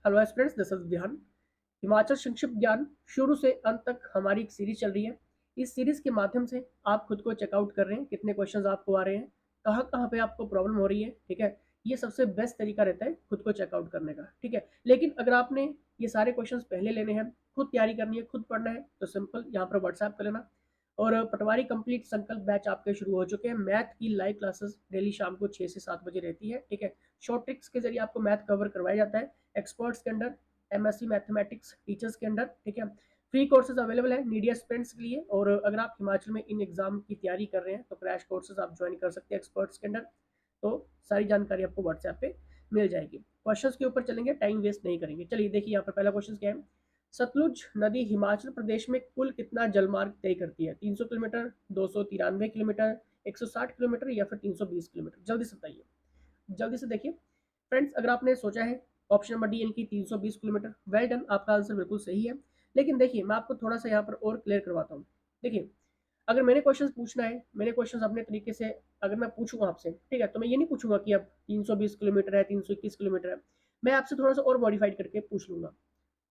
Hello students, this is ध्यान। हिमाचल संक्षिप्त ज्ञान शुरू से अंत तक हमारी एक सीरीज चल रही है। इस सीरीज के माध्यम से आप खुद को चेकआउट कर रहे हैं कितने क्वेश्चंस आपको आ रहे हैं, कहाँ कहाँ पे आपको प्रॉब्लम हो रही है। ठीक है, ये सबसे बेस्ट तरीका रहता है खुद को चेकआउट करने का। ठीक है, लेकिन अगर आपने ये सारे क्वेश्चंस पहले लेने हैं, खुद तैयारी करनी है, खुद पढ़ना है, तो सिंपल यहाँ पर व्हाट्सएप कर लेना। और पटवारी कंप्लीट संकल्प बैच आपके शुरू हो चुके हैं। मैथ की लाइव क्लासेस डेली शाम को 6 से 7 बजे रहती है। ठीक है, शॉर्ट ट्रिक्स के जरिए आपको मैथ कवर करवाया जाता है एक्सपर्ट्स के अंडर, एमएससी मैथमेटिक्स टीचर्स के अंडर। ठीक है, फ्री कोर्सेज अवेलेबल है मीडिया स्टूडेंट्स के लिए। और अगर आप हिमाचल में इन एग्जाम की तैयारी कर रहे हैं तो क्रैश कोर्सेज आप ज्वाइन कर सकते हैं एक्सपर्ट्स के अंडर। तो सारी जानकारी आपको व्हाट्सएप पे मिल जाएगी। क्वेश्चंस के ऊपर चलेंगे, टाइम वेस्ट नहीं करेंगे। चलिए देखिए यहाँ पर पहला क्वेश्चन क्या है। सतलुज नदी हिमाचल प्रदेश में कुल कितना जलमार्ग तय करती है? 300 किलोमीटर, 293 किलोमीटर, 160 किलोमीटर या फिर 320 किलोमीटर? जल्दी से बताइए, जल्दी से देखिए फ्रेंड्स। अगर आपने सोचा है ऑप्शन नंबर डी यानी कि 320 किलोमीटर, वेल डन, आपका आंसर बिल्कुल सही है। लेकिन देखिए मैं आपको थोड़ा सा यहाँ पर और क्लियर करवाता हूँ। देखिए, अगर मैंने क्वेश्चन पूछना है, मैंने क्वेश्चन अपने तरीके से अगर मैं पूछूंगा आपसे, ठीक है, तो मैं ये नहीं पूछूंगा कि अब 320 किलोमीटर है, 321 किलोमीटर है। मैं आपसे थोड़ा सा और मॉडिफाइड करके पूछ लूंगा।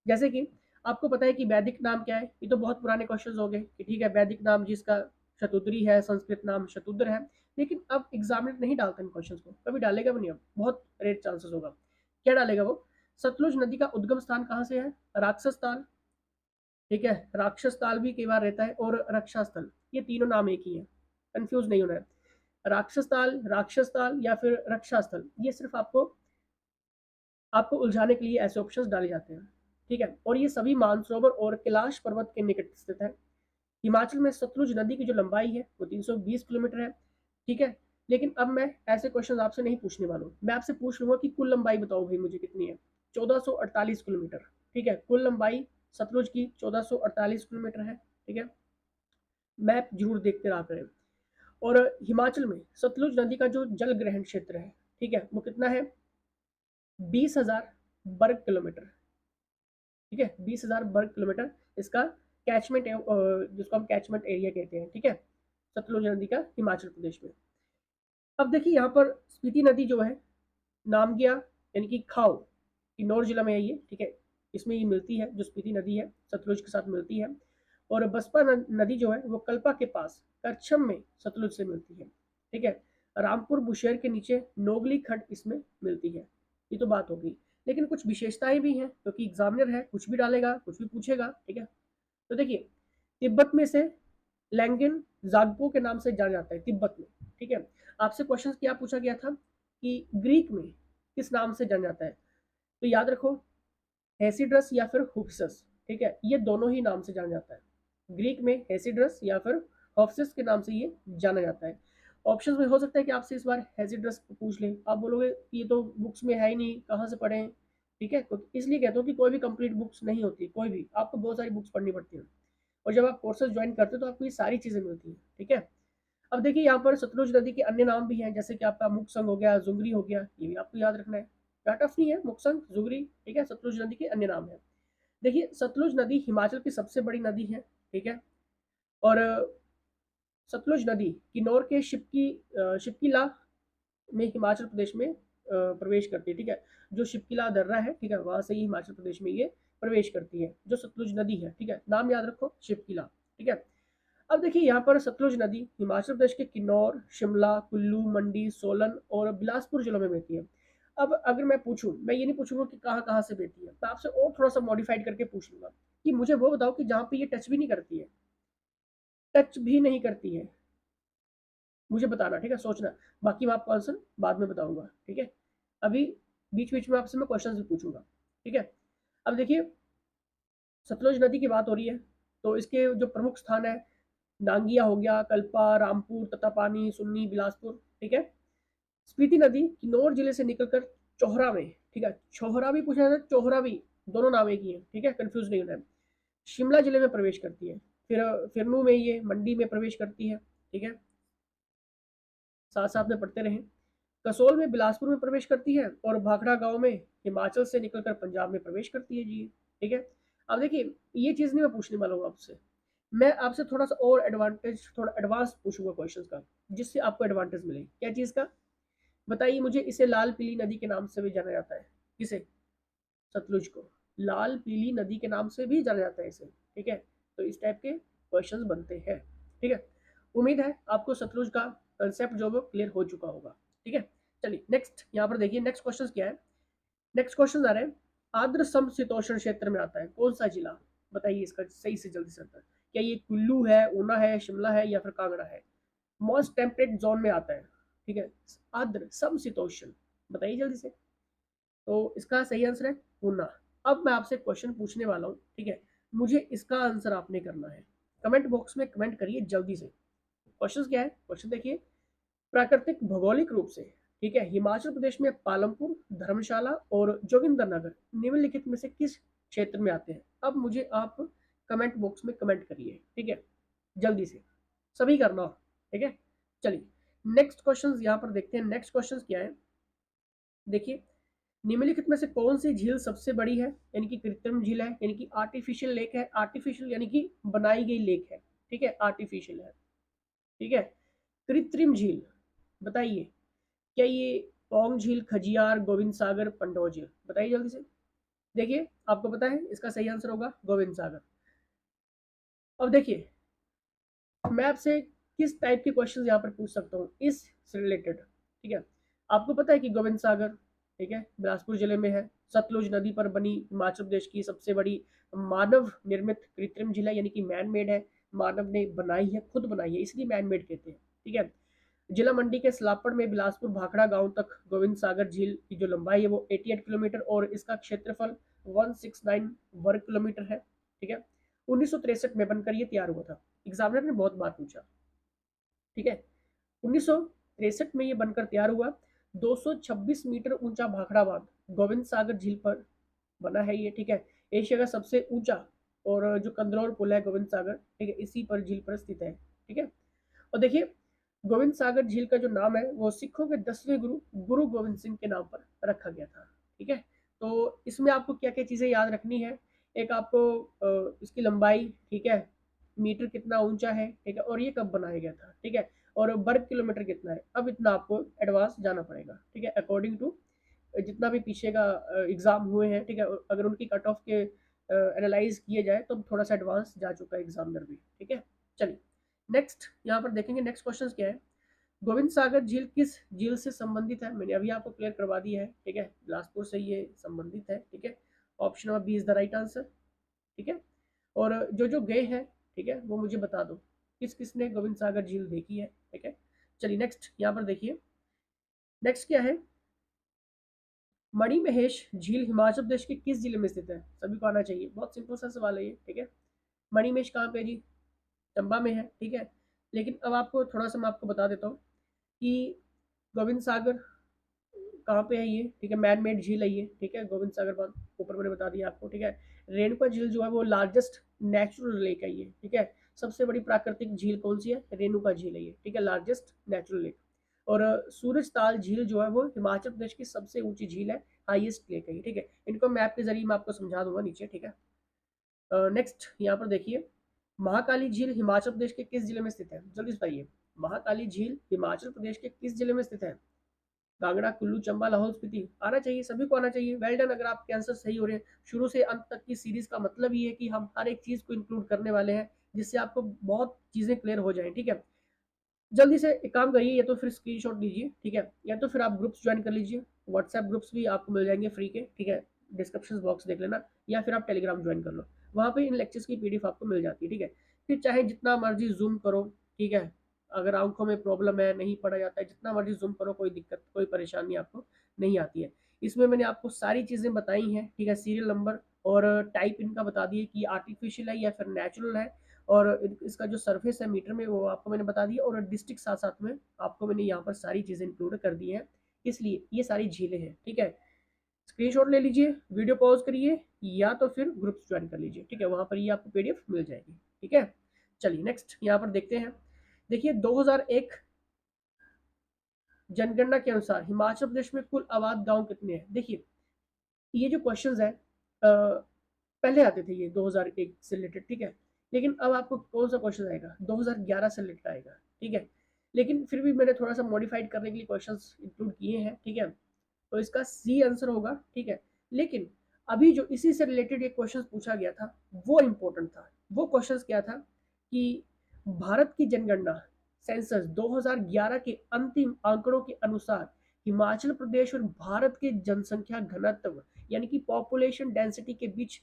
जैसे कि आपको पता है कि वैदिक नाम क्या है? ये तो बहुत पुराने क्वेश्चंस हो गए कि ठीक है, वैदिक नाम जिसका शतुद्री है, संस्कृत नाम शतुद्र है। लेकिन अब एग्जामिनर नहीं डालता इन क्वेश्चंस को, कभी डालेगा भी नहीं, अब बहुत रेयर चांसेस होगा। क्या डालेगा वो? सतलुज नदी का उद्गम स्थान कहाँ से है? राक्षस ताल। ठीक है, राक्षस ताल भी कई बार रहता है, और रक्षा स्थल, ये तीनों नाम एक ही है, कंफ्यूज नहीं होना है। राक्षस ताल या फिर रक्षा स्थल, ये सिर्फ आपको आपको उलझाने के लिए ऐसे ऑप्शंस डाले जाते हैं। ठीक है, और ये सभी मानसरोवर और कैलाश पर्वत के निकट स्थित है। हिमाचल में सतलुज नदी की जो लंबाई है वो 320 किलोमीटर है। ठीक है, लेकिन अब मैं ऐसे क्वेश्चन आपसे नहीं पूछने वाला हूँ। मैं आपसे पूछ लूंगा कि कुल लंबाई बताओ भाई मुझे कितनी है? 1448 किलोमीटर। ठीक है, कुल लंबाई सतलुज की 1448 किलोमीटर है। ठीक है, मैप जरूर देखते रहा करें। और हिमाचल में सतलुज नदी का जो जल ग्रहण क्षेत्र है, ठीक है, वो कितना है? 20,000 वर्ग किलोमीटर। ठीक है, 20,000 वर्ग किलोमीटर इसका कैचमेंट, जिसको हम कैचमेंट एरिया कहते हैं। ठीक है, सतलुज नदी का हिमाचल प्रदेश में। अब देखिए यहाँ पर स्पीति नदी जो है, नामगिया यानी कि खाओ, किन्नौर जिला में है ये। ठीक है, इसमें ये मिलती है, जो स्पीति नदी है सतलुज के साथ मिलती है। और बसपा नदी जो है वो कल्पा के पास करछम में सतलुज से मिलती है। ठीक है, रामपुर बुशेर के नीचे नोगली खड्ड इसमें मिलती है। ये तो बात होगी, लेकिन कुछ विशेषताएं भी हैं क्योंकि एग्जामिनर है, कुछ भी डालेगा, कुछ भी पूछेगा। ठीक है, तो देखिए, तिब्बत में से लैंगिन जागपो के नाम से जाना जाता है तिब्बत में। ठीक है, आपसे क्वेश्चन क्या पूछा गया था कि ग्रीक में किस नाम से जाना जाता है? तो याद रखो, हेसिड्रस या फिर हुफसस। ठीक है, ये दोनों ही नाम से जाना जाता है। ग्रीक में हेसिड्रस या फिर हॉफसिस के नाम से ये जाना जाता है। ऑप्शंस में हो सकता है कि आपसे इस बार हेसिड्रस पूछ लें, आप बोलोगे कि ये तो बुक्स में है ही नहीं, कहाँ से पढ़ें? ठीक है, इसलिए कहता हूँ कि कोई भी कंप्लीट बुक्स नहीं होती, कोई भी आपको बहुत सारी बुक्स पढ़नी पड़ती है। और जब आप कोर्सेज ज्वाइन करते हो तो आपको ये सारी चीज़ें मिलती हैं। ठीक है, अब देखिए यहाँ पर सतलुज नदी के अन्य नाम भी हैं, जैसे कि आपका मुकसंग हो गया, जुंगरी हो गया, ये भी आपको याद रखना है। क्या टफ नहीं है, मुकसंग, जुगरी। ठीक है, सतलुज नदी के अन्य नाम है। देखिए, सतलुज नदी हिमाचल की सबसे बड़ी नदी है। ठीक है, और सतलुज नदी किन्नौर के शिपकीला में हिमाचल प्रदेश में प्रवेश करती है। ठीक है, जो शिपकीला दर्रा है, ठीक है, वहां से ही हिमाचल प्रदेश में ये प्रवेश करती है, जो सतलुज नदी है। ठीक है, नाम याद रखो, शिपकीला। ठीक है, अब देखिए यहाँ पर सतलुज नदी हिमाचल प्रदेश के किन्नौर, शिमला, कुल्लू, मंडी, सोलन और बिलासपुर जिलों में बहती है। अब अगर मैं पूछूं, मैं ये नहीं पूछूंगा कि कहाँ कहाँ से बहती है, मैं आपसे और थोड़ा सा मॉडिफाइड करके पूछ लूंगा कि मुझे वो बताओ कि जहाँ पे ये टच भी नहीं करती है, टच भी नहीं करती है, मुझे बताना। ठीक है, सोचना, बाकी मैं आपको आंसर बाद में बताऊंगा। ठीक है, अभी बीच बीच में आपसे मैं क्वेश्चन भी पूछूंगा। ठीक है, अब देखिए, सतलुज नदी की बात हो रही है तो इसके जो प्रमुख स्थान है, नांगिया हो गया, कल्पा, रामपुर, तत्तापानी, सुन्नी, बिलासपुर। ठीक है, स्पीति नदी किन्नौर जिले से निकलकर चौहरा में, ठीक है, चौहरा भी पूछा जाता है, चौहरा भी, दोनों नाम एक ही है। ठीक है, कंफ्यूज नहीं होना है, शिमला जिले में प्रवेश करती है। फिर फिरनू में ये मंडी में प्रवेश करती है। ठीक है, साथ साथ में पढ़ते रहें। कसोल में बिलासपुर में प्रवेश करती है, और भाखड़ा गांव में हिमाचल से निकलकर पंजाब में प्रवेश करती है जी। ठीक है, अब देखिए, ये चीज़ नहीं मैं पूछने वाला हूँ आपसे, मैं आपसे थोड़ा सा और एडवांटेज, थोड़ा एडवांस पूछूंगा क्वेश्चंस का, जिससे आपको एडवांटेज मिले। क्या चीज़ का? बताइए मुझे। इसे लाल पीली नदी के नाम से भी जाना जाता है, किसे? सतलुज को लाल पीली नदी के नाम से भी जाना जाता है इसे, ठीक है। तो इस टाइप के क्वेश्चंस बनते हैं, ठीक है। उम्मीद है आपको सतलुज का कंसेप्ट जो वो क्लियर हो चुका होगा, ठीक है। चलिए नेक्स्ट यहाँ पर देखिए, नेक्स्ट क्वेश्चन क्या है। नेक्स्ट क्वेश्चन आ रहे हैं, आर्द्र समशीतोष्ण क्षेत्र में आता है कौन सा जिला, बताइए इसका सही से जल्दी से आंसर। क्या ये कुल्लू है, ऊना है, शिमला है या फिर कांगड़ा है। मोस्ट टेम्परेट जोन में आता है, ठीक है। आर्द्र समशीतोष्ण, बताइए जल्दी से। तो इसका सही आंसर है ऊना। अब मैं आपसे क्वेश्चन पूछने वाला हूँ, ठीक है। मुझे इसका आंसर आपने करना है, कमेंट बॉक्स में कमेंट करिए जल्दी से। क्वेश्चन क्या है, क्वेश्चन देखिए। प्राकृतिक भौगोलिक रूप से, ठीक है, हिमाचल प्रदेश में पालमपुर, धर्मशाला और जोगिंदरनगर निम्नलिखित में से किस क्षेत्र में आते हैं। अब मुझे आप कमेंट बॉक्स में कमेंट करिए, ठीक है, जल्दी से, सभी करना, ठीक है। चलिए नेक्स्ट क्वेश्चन यहाँ पर देखते हैं। नेक्स्ट क्वेश्चन क्या है, देखिए। निम्नलिखित में से कौन सी झील सबसे बड़ी है, यानी कि कृत्रिम झील है, यानी कि आर्टिफिशियल लेक है। आर्टिफिशियल यानी कि बनाई गई लेक है, ठीक है, आर्टिफिशियल है, ठीक है। कृत्रिम झील, बताइए क्या ये पौंग झील, खजियार, गोविंद सागर, पंडोह झील, बताइए जल्दी से। देखिए आपको पता है इसका सही आंसर होगा गोविंद सागर। अब देखिए मैं आपसे किस टाइप के क्वेश्चन यहाँ पर पूछ सकता हूँ इस रिलेटेड, ठीक है। आपको पता है कि गोविंद सागर, ठीक है, बिलासपुर जिले में है। सतलुज नदी पर बनी हिमाचल प्रदेश की सबसे बड़ी मानव निर्मित कृत्रिम झील है, यानी कि मैन मेड है, मानव ने बनाई है, खुद बनाई है, इसलिए मैन मेड कहते हैं, ठीक है। जिला मंडी के सलापड़ में बिलासपुर भाखड़ा गांव तक गोविंद सागर झील की जो लंबाई है वो 88 किलोमीटर और इसका क्षेत्रफल 169 वर्ग किलोमीटर है, ठीक है। 1963 में बनकर ये तैयार हुआ था, एग्जामिनर ने बहुत बार पूछा, ठीक है। 1963 में ये बनकर तैयार हुआ। 226 मीटर ऊंचा भाखड़ा बांध गोविंद सागर झील पर बना है ये, ठीक है। एशिया का सबसे ऊंचा और जो कंदरौर पुल है गोविंद सागर, ठीक है, इसी पर झील पर स्थित है, ठीक है। और देखिए गोविंद सागर झील का जो नाम है वो सिखों के 10वें गुरु गुरु गोविंद सिंह के नाम पर रखा गया था, ठीक है। तो इसमें आपको क्या क्या चीजें याद रखनी है, एक आपको इसकी लंबाई, ठीक है, मीटर कितना ऊंचा है, ठीक है, और ये कब बनाया गया था, ठीक है, और वर्ग किलोमीटर कितना है। अब इतना आपको एडवांस जाना पड़ेगा, ठीक है, अकॉर्डिंग टू जितना भी पीछे का एग्जाम हुए हैं, ठीक है, अगर उनकी कट ऑफ के एनालाइज किए जाए तो थोड़ा सा एडवांस जा चुका है एग्जामिनर भी, ठीक है। चलिए नेक्स्ट यहाँ पर देखेंगे, नेक्स्ट क्वेश्चन क्या है। गोविंद सागर झील किस झील से संबंधित है, मैंने अभी आपको क्लियर करवा दिया है, ठीक है, बिलासपुर से ये संबंधित है, ठीक है। Option number B is the right answer, ठीक है। और जो जो गए हैं, ठीक है, वो मुझे बता दो किस किसने गोविंद सागर झील देखी है, ठीक है। चलिए नेक्स्ट यहाँ पर देखिए, नेक्स्ट क्या है। मणिमहेश झील हिमाचल प्रदेश के किस जिले में स्थित है, सभी को आना चाहिए, बहुत सिंपल सा सवाल है ये, ठीक है। मणिमहेश कहाँ पे जी, चंबा में है, ठीक है। लेकिन अब आपको थोड़ा सा मैं आपको बता देता हूँ कि गोविंद सागर कहाँ पे है ये, ठीक है, मैन मेड झील है ये, ठीक है, गोविंद सागर बांध ऊपर मैंने बता दिया आपको, ठीक है। रेणुका झील जो है वो लार्जेस्ट नेचुरल लेक है ये, ठीक है। सबसे बड़ी प्राकृतिक झील कौन सी है, रेणुका झील है ये, ठीक है, लार्जेस्ट नेचुरल लेक। और सूरज ताल झील जो है वो हिमाचल प्रदेश की सबसे ऊंची झील है, हाईएस्ट लेक है ये, ठीक है। इनको मैप के जरिए मैं आपको समझा दूंगा नीचे, ठीक है। नेक्स्ट यहाँ पर देखिए, महाकाली झील हिमाचल प्रदेश के किस जिले में स्थित है, जल्दी बताइए। महाकाली झील हिमाचल प्रदेश के किस जिले में स्थित है। कांगड़ा, कुल्लू, चंबा, लाहौल स्पीति, आना चाहिए, सभी को आना चाहिए। वेल डन, अगर आपके आंसर सही हो रहे हैं। शुरू से अंत तक की सीरीज का मतलब ये है कि हम हर एक चीज को इंक्लूड करने वाले हैं, जिससे आपको बहुत चीजें क्लियर हो जाए, ठीक है। जल्दी से एक काम करिए, या तो फिर स्क्रीनशॉट लीजिए, ठीक है, या तो फिर आप ग्रुप्स ज्वाइन कर लीजिए। व्हाट्सएप ग्रुप्स भी आपको मिल जाएंगे फ्री के, ठीक है, डिस्क्रिप्शन बॉक्स देख लेना, या फिर आप टेलीग्राम ज्वाइन कर लो, वहाँ पे इन लेक्चर्स की पीडीएफ आपको मिल जाती है, ठीक है। फिर चाहे जितना मर्जी जूम करो, ठीक है, अगर आंखों में प्रॉब्लम है, नहीं पढ़ा जाता है, जितना मर्जी जूम करो, कोई दिक्कत कोई परेशानी आपको नहीं आती है। इसमें मैंने आपको सारी चीज़ें बताई हैं, ठीक है, सीरियल नंबर और टाइप इनका बता दिए कि आर्टिफिशियल है या फिर नेचुरल है, और इसका जो सरफेस है मीटर में वो आपको मैंने बता दिया, और डिस्ट्रिक्ट साथ साथ में आपको मैंने यहाँ पर सारी चीज़ें इंक्लूड कर दी हैं, इसलिए ये सारी झीलें हैं, ठीक है। स्क्रीनशॉट ले लीजिए, वीडियो पॉज करिए, या तो फिर ग्रुप्स ज्वाइन कर लीजिए, ठीक है, वहाँ पर ये आपको पीडीएफ मिल जाएगी, ठीक है। चलिए नेक्स्ट यहाँ पर देखते हैं। देखिए 2001 जनगणना के अनुसार हिमाचल प्रदेश में कुल आबाद गांव कितने हैं। देखिए ये जो क्वेश्चंस है पहले आते थे ये 2001 से रिलेटेड, ठीक है, लेकिन अब आपको कौन सा क्वेश्चन आएगा, 2011 से रिलेटेड आएगा, ठीक है। लेकिन फिर भी मैंने थोड़ा सा मॉडिफाइड करने के लिए क्वेश्चंस इंक्लूड किए हैं, ठीक है। तो इसका सी आंसर होगा, ठीक है। लेकिन अभी जो इसी से रिलेटेड एक क्वेश्चन पूछा गया था वो इम्पोर्टेंट था। वो क्वेश्चन क्या था कि भारत की जनगणना सेंसस 2011 के अंतिम आंकड़ों के अनुसार हिमाचल प्रदेश और भारत के जनसंख्या घनत्व यानी कि पॉपुलेशन डेंसिटी के बीच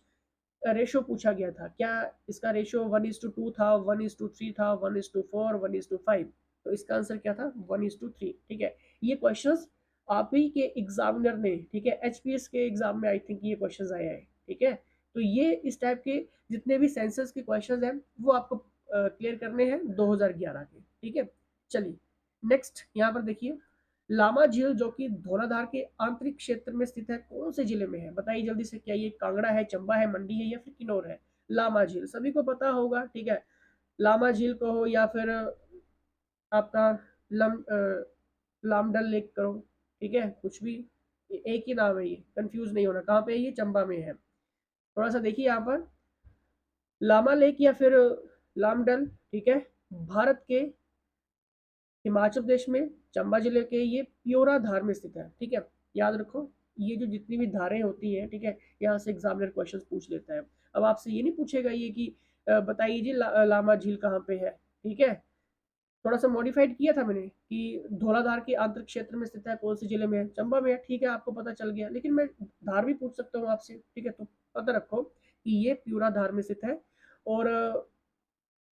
रेशो पूछा गया था। क्या इसका रेशो 1:2 था, 1:3 था, 1:4, 1:5? तो इसका आंसर क्या था? 1:3। ठीक है, ये क्वेश्चंस आप ही के एग्जामिनर ने, ठीक है, एचपीएस के एग्जाम में आई थिंक ये क्वेश्चंस आए हैं। ठीक है, तो ये इस टाइप के जितने भी सेंसस के क्वेश्चंस हैं वो आपको क्लियर करने हैं 2011 के। ठीक है, चलिए नेक्स्ट यहाँ पर देखिए, लामा झील जो कि धौलाधार के आंतरिक क्षेत्र में स्थित है, कौन से जिले में है? बताइए जल्दी से, क्या ये कांगड़ा है, चंबा है, मंडी है या फिर किन्नौर है? लामा झील सभी को पता होगा। ठीक है, लामा झील को हो या फिर आपका लामडल लेक करो, ठीक है, कुछ भी एक ही नाम है, ये कंफ्यूज नहीं होना। कहाँ पे है ये? चंबा में है। थोड़ा सा देखिए यहाँ पर, लामा लेक या फिर लामडल, ठीक है, भारत के हिमाचल प्रदेश में चंबा जिले के ये प्योरा धार में स्थित है। ठीक है, याद रखो, ये जो जितनी भी धारें होती हैं, ठीक है, यहाँ से एग्जामिनर क्वेश्चंस पूछ लेता है। अब आपसे ये नहीं पूछेगा ये कि बताइए जी लामा झील कहाँ पे है। ठीक है, थोड़ा सा मॉडिफाइड किया था मैंने कि धौलाधार के आंतरिक क्षेत्र में स्थित है, कौन से जिले में है? चंबा में है। ठीक है, आपको पता चल गया, लेकिन मैं धार भी पूछ सकता हूँ आपसे। ठीक है, तो पता रखो कि ये प्यूरा धार में स्थित है और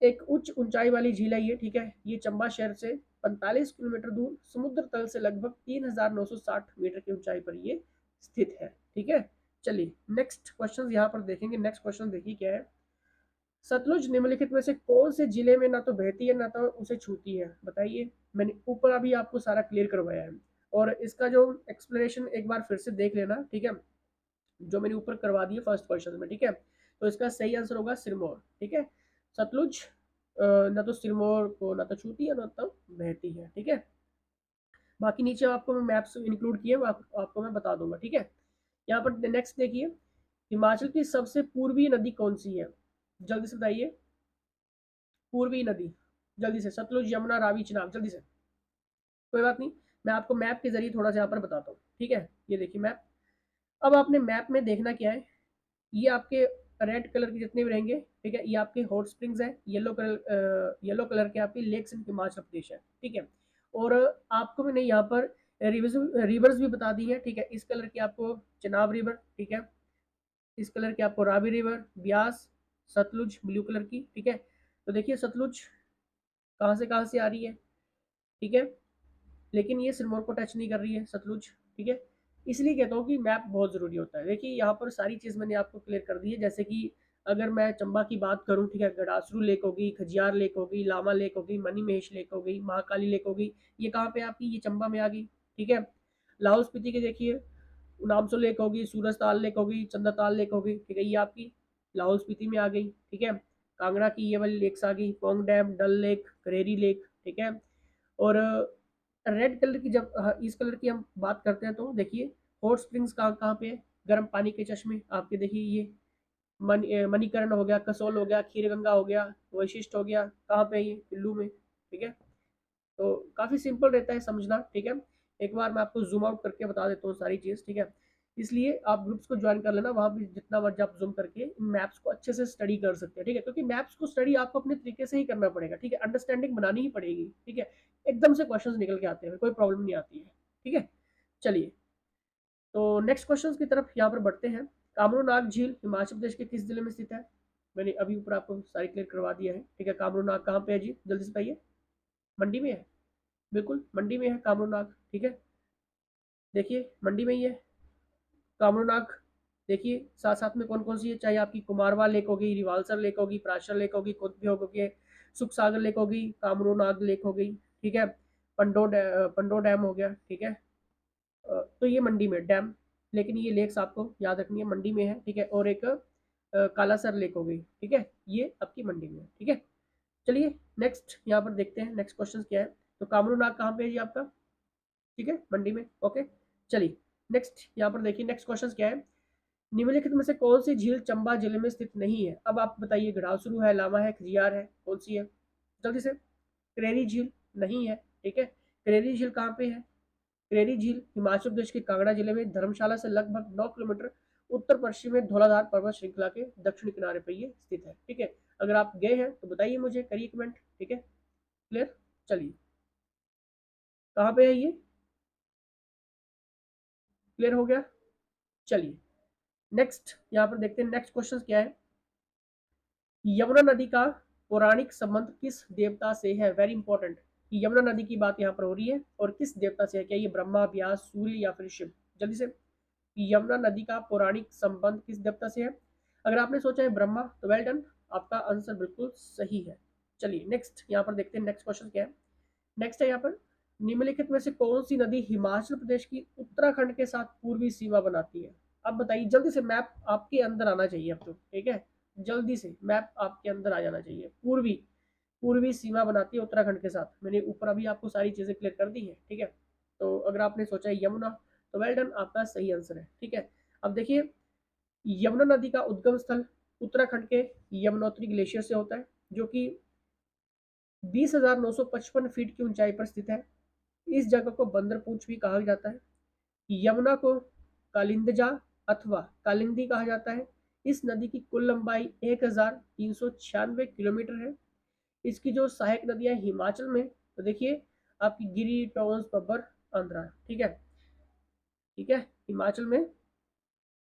एक उच्च ऊंचाई वाली झील है ये। ठीक है, ये चंबा शहर से 45 किलोमीटर दूर समुद्र तल से लगभग 3960 मीटर की ऊंचाई पर ये स्थित है। ठीक है, चलिए नेक्स्ट क्वेश्चन यहाँ पर देखेंगे। नेक्स्ट क्वेश्चन देखिए क्या है, सतलुज निम्नलिखित में से कौन से जिले में ना तो बहती है ना तो उसे छूती है? बताइए, मैंने ऊपर अभी आपको सारा क्लियर करवाया है और इसका जो एक्सप्लेनेशन एक बार फिर से देख लेना। ठीक है, जो मैंने ऊपर करवा दिया फर्स्ट क्वेश्चन में। ठीक है, तो इसका सही आंसर होगा सिरमौर। ठीक है, सतलुज ना तो सिरमौर को ना तो छूती है ना तो बहती है। ठीक है, बाकी नीचे आपको मैं मैप्स इंक्लूड किए आपको मैं बता दूंगा। ठीक है, यहाँ पर नेक्स्ट देखिए, हिमाचल की सबसे पूर्वी नदी कौन सी है? जल्दी से बताइए, पूर्वी नदी, जल्दी से। सतलुज, यमुना, रावी, चिनाब, जल्दी से। कोई बात नहीं, मैं आपको मैप के जरिए थोड़ा सा यहाँ पर बताता हूँ। ठीक है, ये देखिए मैप। अब आपने मैप में देखना क्या है, ये आपके रेड कलर के जितने भी रहेंगे, ठीक है, ये आपके हॉट स्प्रिंग्स है। येलो कलर के आपके लेक्स इन हिमाचल प्रदेश है। ठीक है, और आपको मैंने यहाँ पर रिवर्स भी बता दी है। ठीक है, इस कलर की आपको चिनाब रिवर, ठीक है, इस कलर की आपको Ravi river, Beas, Sutlej blue colour की। ठीक है, तो देखिए सतलुज कहाँ से आ रही है, ठीक है, लेकिन ये सिरमौर को टच नहीं कर रही है सतलुज। ठीक है, इसलिए कहता हूँ कि मैप बहुत ज़रूरी होता है। देखिए यहाँ पर सारी चीज़ मैंने आपको क्लियर कर दी है। जैसे कि अगर मैं चंबा की बात करूँ, ठीक है, गडासरू लेक होगी, खजियार लेक होगी, लामा लेक होगी, मनी महेश लेक हो गई, महाकाली लेक होगी, ये कहाँ पे आपकी? ये चंबा में आ गई। ठीक है, लाहौल स्पीति की देखिए, नामसो लेक होगी, सूरज ताल लेक होगी, चंदा ताल लेक होगी, ठीक है, ये आपकी लाहौल स्पीति में आ गई। ठीक है, कांगड़ा की ये वाली लेक्स आ गई, पोंग डैम, डल लेक, करेरी लेक। ठीक है, और रेड कलर की जब इस कलर की हम बात करते हैं तो देखिए हॉट स्प्रिंग्स कहाँ कहाँ पे है? गर्म पानी के चश्मे आपके देखिए, ये मणिकर्ण हो गया, कसोल हो गया, खीर गंगा हो गया, वशिष्ठ हो गया, कहाँ पे है? ये कुल्लू में। ठीक है, तो काफ़ी सिंपल रहता है समझना। ठीक है, एक बार मैं आपको जूम आउट करके बता देता हूँ सारी चीज़। ठीक है, इसलिए आप ग्रुप्स को ज्वाइन कर लेना, वहाँ भी जितना मर्जी आप जूम करके इन मैप्स को अच्छे से स्टडी कर सकते हैं। ठीक है, क्योंकि मैप्स को स्टडी आपको अपने तरीके से ही करना पड़ेगा। ठीक है, अंडरस्टैंडिंग बनानी ही पड़ेगी। ठीक है, एकदम से क्वेश्चंस निकल के आते हैं, कोई प्रॉब्लम नहीं आती है। ठीक है, चलिए तो नेक्स्ट क्वेश्चन की तरफ यहाँ पर बढ़ते हैं। कामरू नाग झील हिमाचल प्रदेश के किस जिले में स्थित है? मैंने अभी ऊपर आपको सारी क्लियर करवा दिया है। ठीक है, कामरू नाग कहाँ पे है जी? जल्दी से बताइए। मंडी में है, बिल्कुल मंडी में है कामरू नाग। ठीक है, देखिए मंडी में ही है कामरू नाग। देखिए साथ साथ में कौन कौन सी है, चाहे आपकी कुमारवा लेक होगी, रिवाल्सर लेक होगी, प्राशर लेक होगी, कुतबियोग होगी, सुख सागर लेक होगी, कामरू नाग लेक हो गई। ठीक है, पंडो डैम हो गया। ठीक है, तो ये मंडी में डैम, लेकिन ये लेक्स आपको याद रखनी है, मंडी में है। ठीक है, और एक कालासर लेक हो गई। ठीक है, ये आपकी मंडी में है। ठीक है, चलिए नेक्स्ट यहाँ पर देखते हैं नेक्स्ट क्वेश्चन क्या है। तो कामरू नाग कहाँ पे है जी आपका? ठीक है, मंडी में। ओके, चलिए नेक्स्ट यहाँ पर देखिए, नेक्स्ट क्वेश्चन क्या है, निम्नलिखित में से कौन सी झील चंबा जिले में स्थित नहीं है? अब आप बताइए, घड़ासरू है, लामा है, खजियार है, कौन सी है? जल्दी से। करेरी झील नहीं है। ठीक है, करेरी झील कहाँ पे है? करेरी झील हिमाचल प्रदेश के कांगड़ा जिले में धर्मशाला से लगभग 9 किलोमीटर उत्तर पश्चिम में धौलाधार पर्वत श्रृंखला के दक्षिण किनारे पर ये स्थित है। ठीक है, अगर आप गए हैं तो बताइए मुझे, करिए कमेंट। ठीक है, क्लियर। चलिए, कहाँ पे है ये, क्लियर हो गया। चलिए नेक्स्ट यहाँ पर देखते हैं, नेक्स्ट क्वेश्चन क्या है। यमुना नदी का पौराणिक संबंध किस देवता से है? Very important. यमुना नदी की बात यहाँ पर हो रही है और किस देवता से है? क्या ये ब्रह्मा, व्यास, सूर्य या फिर शिव? जल्दी से, यमुना नदी का पौराणिक संबंध किस देवता से है? अगर आपने सोचा है ब्रह्मा तो वेल डन, आपका आंसर बिल्कुल सही है। चलिए नेक्स्ट यहाँ पर देखते हैं, नेक्स्ट क्वेश्चन क्या है। नेक्स्ट है यहाँ पर, निम्नलिखित में से कौन सी नदी हिमाचल प्रदेश की उत्तराखंड के साथ पूर्वी सीमा बनाती है? अब बताइए जल्दी से, मैप आपके अंदर आना चाहिए अब तो। ठीक है, जल्दी से मैप आपके अंदर आ जाना चाहिए। पूर्वी पूर्वी सीमा बनाती है उत्तराखंड के साथ। मैंने ऊपर अभी आपको सारी चीजें क्लियर कर दी है। ठीक है, तो अगर आपने सोचा है यमुना तो वेल डन, आपका सही आंसर है। ठीक है, अब देखिए, यमुना नदी का उद्गम स्थल उत्तराखंड के यमुनोत्री ग्लेशियर से होता है, जो कि 20,955 फीट की ऊंचाई पर स्थित है। इस जगह को बंदरपूंछ भी कहा जाता है। यमुना को कालिंदजा अथवा कालिंदी कहा जाता है। इस नदी की कुल लंबाई 1396 किलोमीटर है। इसकी जो सहायक नदियां हिमाचल में, तो देखिए आपकी गिरी, टोंस, बब्बर, आंध्रा। ठीक है, ठीक है, हिमाचल में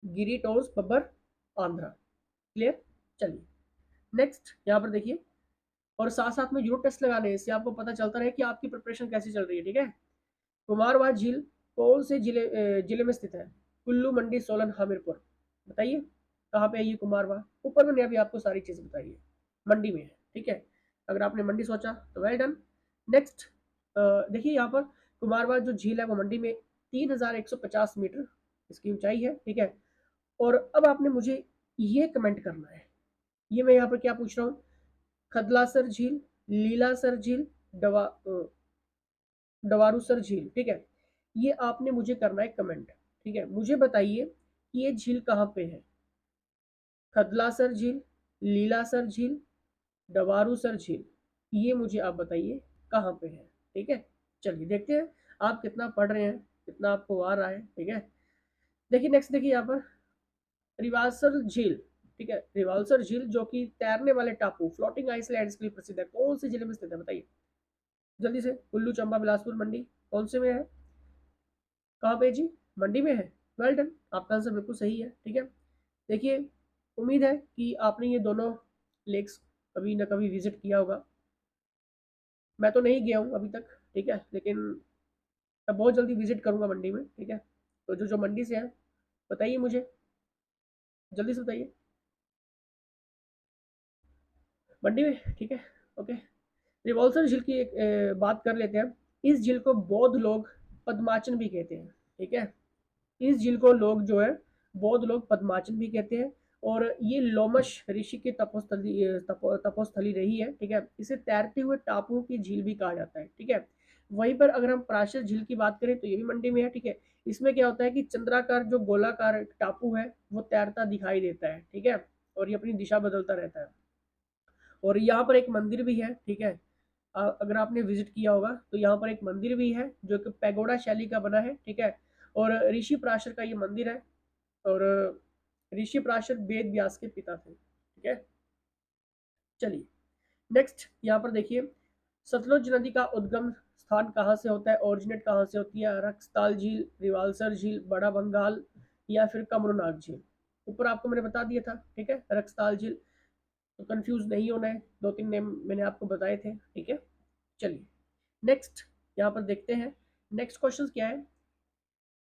गिरी, टोंस, बब्बर, आंध्रा। क्लियर। चलिए नेक्स्ट यहाँ पर देखिए, और साथ साथ में यूनिट टेस्ट लगाने, इससे आपको पता चलता रहे कि आपकी प्रिपरेशन कैसी चल रही है। ठीक है, कुमारवां झील कौन से जिले में स्थित है? कुल्लू, मंडी, सोलन, हमीरपुर? बताइए कहाँ पे है ये कुमारवां? ऊपर मैंने अभी आपको सारी चीजें बताई है, मंडी में है। ठीक है, अगर आपने मंडी सोचा तो वेल डन। नेक्स्ट देखिए यहाँ पर, कुमारवां जो झील है वो मंडी में 3,150 मीटर इसकी ऊंचाई है। ठीक है, और अब आपने मुझे ये कमेंट करना है, ये मैं यहाँ पर क्या पूछ रहा हूँ, खदलासर झील, लीलासर झील, डवा डवारूसर झील। ठीक है, ये आपने मुझे करना है कमेंट। ठीक है, मुझे बताइए कि ये झील कहाँ पे है? खदलासर झील, लीलासर झील, डवारूसर झील, ये मुझे आप बताइए कहाँ पे है। ठीक है, चलिए देखते हैं आप कितना पढ़ रहे हैं, कितना आपको आ रहा है। ठीक है, देखिए नेक्स्ट, देखिए यहाँ पर रिवाल्सर झील। ठीक है, रिवाल्सर झील जो कि तैरने वाले टापू, फ्लोटिंग आइसलैंड्स के लिए प्रसिद्ध है, कौन से जिले में स्थित है? बताइए जल्दी से। कुल्लू, चंबा, बिलासपुर, मंडी, कौन से में है? कहाँ पे जी? मंडी में है। वेल डन, आपका आंसर बिल्कुल सही है। ठीक है, देखिए उम्मीद है कि आपने ये दोनों लेक्स कभी ना कभी विजिट किया होगा। मैं तो नहीं गया हूँ अभी तक। ठीक है, लेकिन मैं बहुत जल्दी विजिट करूंगा मंडी में। ठीक है, तो जो जो मंडी से है बताइए मुझे, जल्दी से बताइए, मंडी में। ठीक है, ओके। रिवॉल्सर झील की एक बात कर लेते हैं। इस झील को बौद्ध लोग पद्माचन भी कहते हैं। ठीक है, इस झील को लोग जो है बौद्ध लोग पद्माचन भी कहते हैं, और ये लोमश ऋषि की तपोस्थली रही है। ठीक है, इसे तैरते हुए टापुओं की झील भी कहा जाता है। ठीक है, वहीं पर अगर हम प्राशर झील की बात करें तो ये भी मंडी में है। ठीक है, इसमें क्या होता है कि चंद्राकार जो गोलाकार टापू है वो तैरता दिखाई देता है। ठीक है, और ये अपनी दिशा बदलता रहता है, और यहाँ पर एक मंदिर भी है। ठीक है, अगर आपने विजिट किया होगा तो यहाँ पर एक मंदिर भी है जो कि पैगोडा शैली का बना है। ठीक है, और ऋषि प्राशर का ये मंदिर है, और ऋषि प्राशर वेद व्यास के पिता थे। ठीक है, चलिए नेक्स्ट यहाँ पर देखिए, सतलुज नदी का उद्गम स्थान कहाँ से होता है? ओरिजिनेट कहाँ से होती है? रक्सताल झील, रिवाल्सर झील, बड़ा बंगाल, या फिर कमरुनाग झील? ऊपर आपको मैंने बता दिया था। ठीक है, रक्सताल झील, तो कंफ्यूज नहीं होना है, दो तीन नेम मैंने आपको बताए थे। ठीक है, चलिए नेक्स्ट यहाँ पर देखते हैं, नेक्स्ट क्वेश्चन क्या है।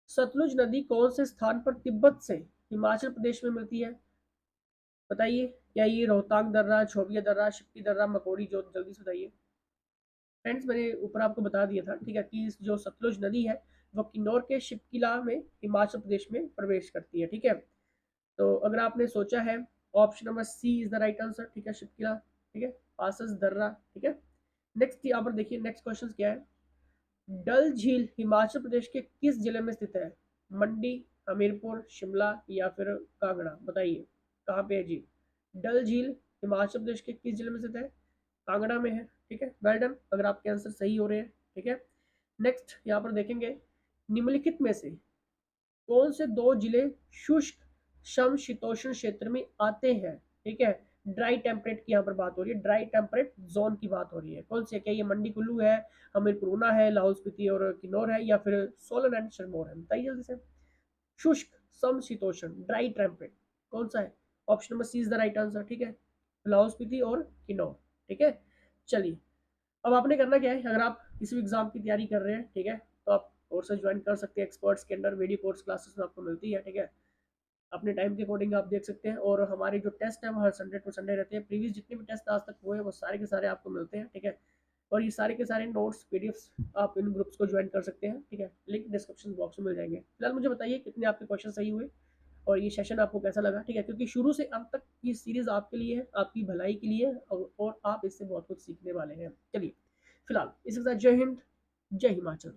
सतलुज नदी कौन से स्थान पर तिब्बत से हिमाचल प्रदेश में मिलती है? बताइए, क्या ये रोहतांग दर्रा, छोबिया दर्रा, शिप्की दर्रा, मकोड़ी जोत? जल्दी से बताइए फ्रेंड्स, मैंने ऊपर आपको बता दिया था। ठीक है, कि जो सतलुज नदी है वो किन्नौर के शिपकिला में हिमाचल प्रदेश में प्रवेश करती है। ठीक है, तो अगर आपने सोचा है, option number C is the right answer. ठीक है, शिपकिला। ठीक है, पासस दर्रा। ठीक है, नेक्स्ट यहाँ पर देखिए, नेक्स्ट क्वेश्चन क्या है। डल झील हिमाचल प्रदेश के किस जिले में स्थित है? मंडी, हमीरपुर, शिमला, या फिर कांगड़ा? बताइए कहाँ पे है जी? डल झील हिमाचल प्रदेश के किस जिले में स्थित है? कांगड़ा में है। ठीक है, वेल डन, अगर आपके आंसर सही हो रहे हैं। ठीक है, नेक्स्ट यहाँ पर देखेंगे, निम्नलिखित में से कौन से दो जिले शुष्क समशीतोष्ण क्षेत्र में आते हैं, ठीक है। ड्राई टेम्परेट की यहाँ पर बात हो रही है, ड्राई टेम्परेट जोन की बात हो रही है। कौन से, क्या ये मंडी कुल्लू है, हमीरपुर ऊना है, लाहौल स्पीति और किन्नौर है, या फिर सोलन एंड सिरमौर है? बताइए जल्दी से। शुष्क समशीतोष्ण ड्राई टेम्परेट कौन सा है? Option number C is the right answer, ठीक है, लाहौल स्पीति और किन्नौर, ठीक है। चलिए, अब आपने करना क्या है, अगर आप किसी भी एग्जाम की तैयारी कर रहे हैं, ठीक है, तो आप कोर्सेज ज्वाइन कर सकते हैं, एक्सपर्ट्स के अंडर वीडियो कोर्स क्लासेस में आपको मिलती है, ठीक है। अपने टाइम के अकॉर्डिंग आप देख सकते हैं, और हमारे जो टेस्ट हैं वो हर संडे टू संडे रहते हैं। प्रीवियस जितने भी टेस्ट आज तक हुए वो सारे के सारे आपको मिलते हैं, ठीक है। और ये सारे के सारे नोट्स पीडीएफ्स आप इन ग्रुप्स को ज्वाइन कर सकते हैं, ठीक है, लिंक डिस्क्रिप्शन बॉक्स में मिल जाएंगे। फिलहाल मुझे बताइए कितने आपके क्वेश्चन सही हुए और ये सेशन आपको कैसा लगा, ठीक है, क्योंकि शुरू से अंत तक ये सीरीज आपके लिए है, आपकी भलाई के लिए है, और आप इससे बहुत कुछ सीखने वाले हैं। चलिए, फिलहाल इसके साथ जय हिंद, जय हिमाचल।